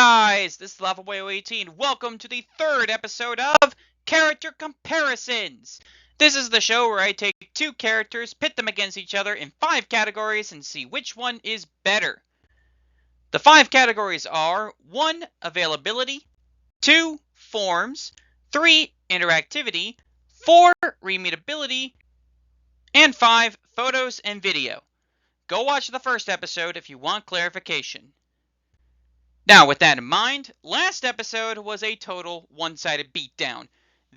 guys, this is LavaBoy018. Welcome to the third episode of Character Comparisons. This is the show where I take two characters, pit them against each other in 5 categories, and see which one is better. The 5 categories are 1. Availability, 2. Forms, 3. Interactivity, 4. Repeatability, and 5. Photos and video. Go watch the first episode if you want clarification. Now, with that in mind, last episode was a total one-sided beatdown.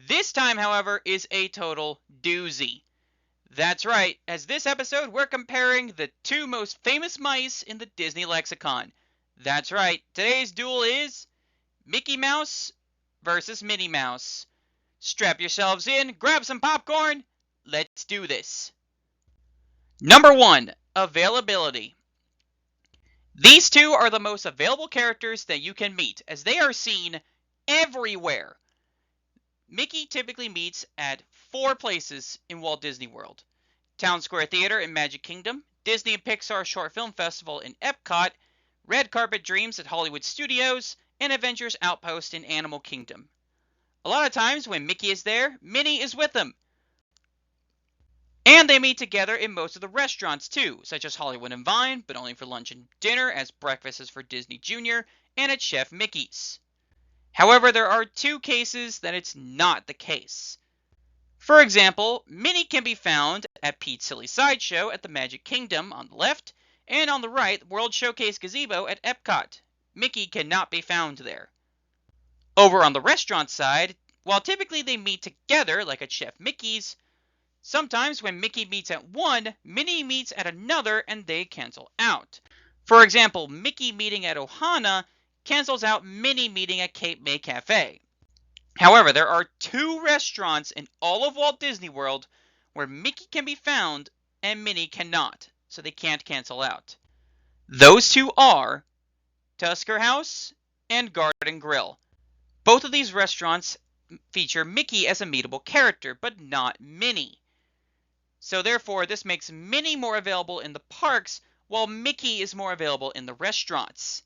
This time, however, is a total doozy. That's right, as this episode we're comparing the 2 most famous mice in the Disney lexicon. That's right, today's duel is Mickey Mouse versus Minnie Mouse. Strap yourselves in, grab some popcorn, let's do this. Number 1, availability. These 2 are the most available characters that you can meet, as they are seen everywhere. Mickey typically meets at 4 places in Walt Disney World: Town Square Theater in Magic Kingdom, Disney and Pixar Short Film Festival in Epcot, Red Carpet Dreams at Hollywood Studios, and Avengers Outpost in Animal Kingdom. A lot of times when Mickey is there, Minnie is with him. And they meet together in most of the restaurants too, such as Hollywood and Vine, but only for lunch and dinner, as breakfast is for Disney Junior, and at Chef Mickey's. However, there are 2 cases that it's not the case. For example, Minnie can be found at Pete's Silly Sideshow at the Magic Kingdom on the left, and on the right, World Showcase Gazebo at Epcot. Mickey cannot be found there. Over on the restaurant side, while typically they meet together, like at Chef Mickey's, sometimes when Mickey meets at one, Minnie meets at another and they cancel out. For example, Mickey meeting at Ohana cancels out Minnie meeting at Cape May Cafe. However, there are 2 restaurants in all of Walt Disney World where Mickey can be found and Minnie cannot, so they can't cancel out. Those 2 are Tusker House and Garden Grill. Both of these restaurants feature Mickey as a meetable character, but not Minnie. So therefore, this makes Minnie more available in the parks, while Mickey is more available in the restaurants.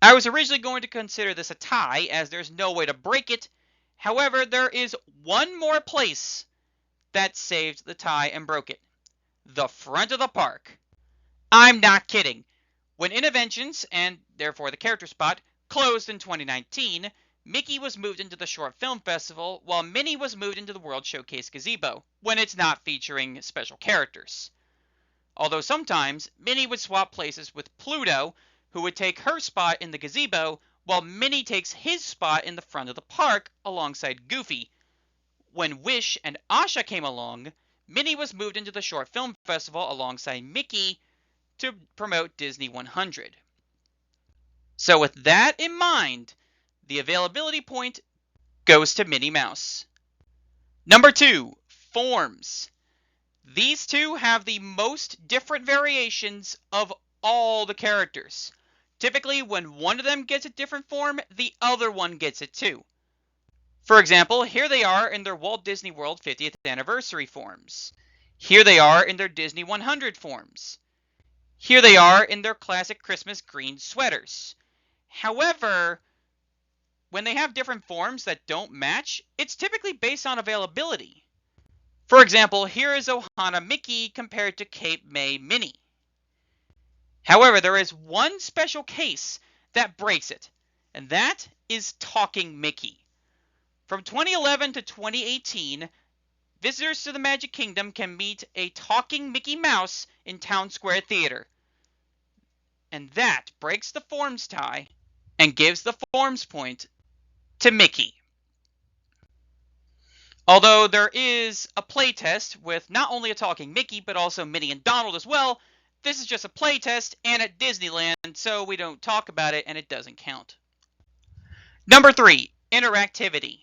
I was originally going to consider this a tie, as there's no way to break it. However, there is one more place that saved the tie and broke it: the front of the park. I'm not kidding. When Interventions, and therefore the character spot, closed in 2019, Mickey was moved into the Short Film Festival, while Minnie was moved into the World Showcase Gazebo, when it's not featuring special characters. Although sometimes, Minnie would swap places with Pluto, who would take her spot in the gazebo, while Minnie takes his spot in the front of the park alongside Goofy. When Wish and Asha came along, Minnie was moved into the Short Film Festival alongside Mickey to promote Disney 100. So with that in mind, the availability point goes to Minnie Mouse. Number 2, forms. These 2 have the most different variations of all the characters. Typically, when one of them gets a different form, the other one gets it too. For example, here they are in their Walt Disney World 50th anniversary forms. Here they are in their Disney 100 forms. Here they are in their classic Christmas green sweaters. However, when they have different forms that don't match, it's typically based on availability. For example, here is Ohana Mickey compared to Cape May Minnie. However, there is one special case that breaks it, and that is Talking Mickey. From 2011 to 2018, visitors to the Magic Kingdom can meet a talking Mickey Mouse in Town Square Theater. And that breaks the forms tie and gives the forms point to Mickey. Although there is a playtest with not only a talking Mickey, but also Minnie and Donald as well, this is just a playtest and at Disneyland, so we don't talk about it and it doesn't count. Number 3, interactivity.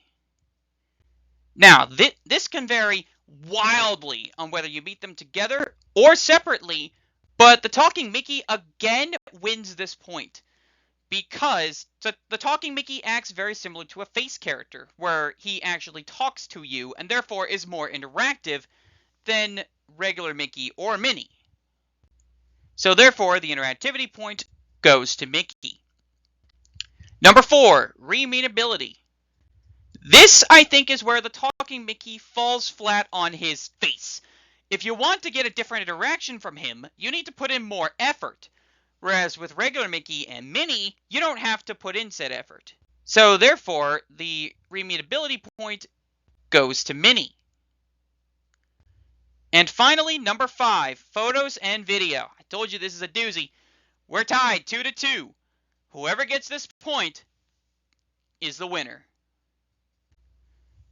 Now, this can vary wildly on whether you meet them together or separately, but the talking Mickey again wins this point, because the talking Mickey acts very similar to a face character, where he actually talks to you and therefore is more interactive than regular Mickey or Minnie. So therefore, the interactivity point goes to Mickey. Number 4, repeatability. This, I think, is where the talking Mickey falls flat on his face. If you want to get a different interaction from him, you need to put in more effort. Whereas with regular Mickey and Minnie, you don't have to put in said effort. So therefore, the repeatability point goes to Minnie. And finally, number 5, photos and video. I told you this is a doozy. We're tied 2-2. Whoever gets this point is the winner.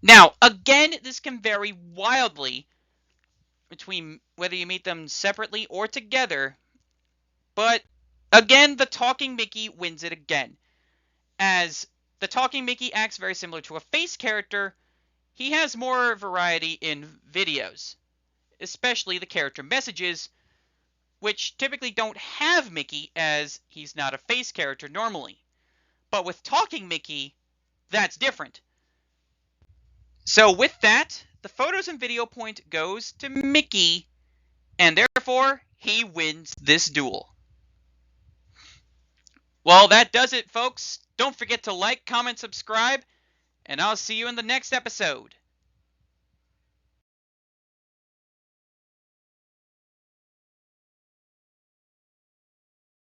Now, again, this can vary wildly between whether you meet them separately or together, but again, the Talking Mickey wins it again. As the Talking Mickey acts very similar to a face character, he has more variety in videos, especially the character messages, which typically don't have Mickey as he's not a face character normally. But with Talking Mickey, that's different. So with that, the photos and video point goes to Mickey, and therefore he wins this duel. Well, that does it, folks. Don't forget to like, comment, subscribe, and I'll see you in the next episode.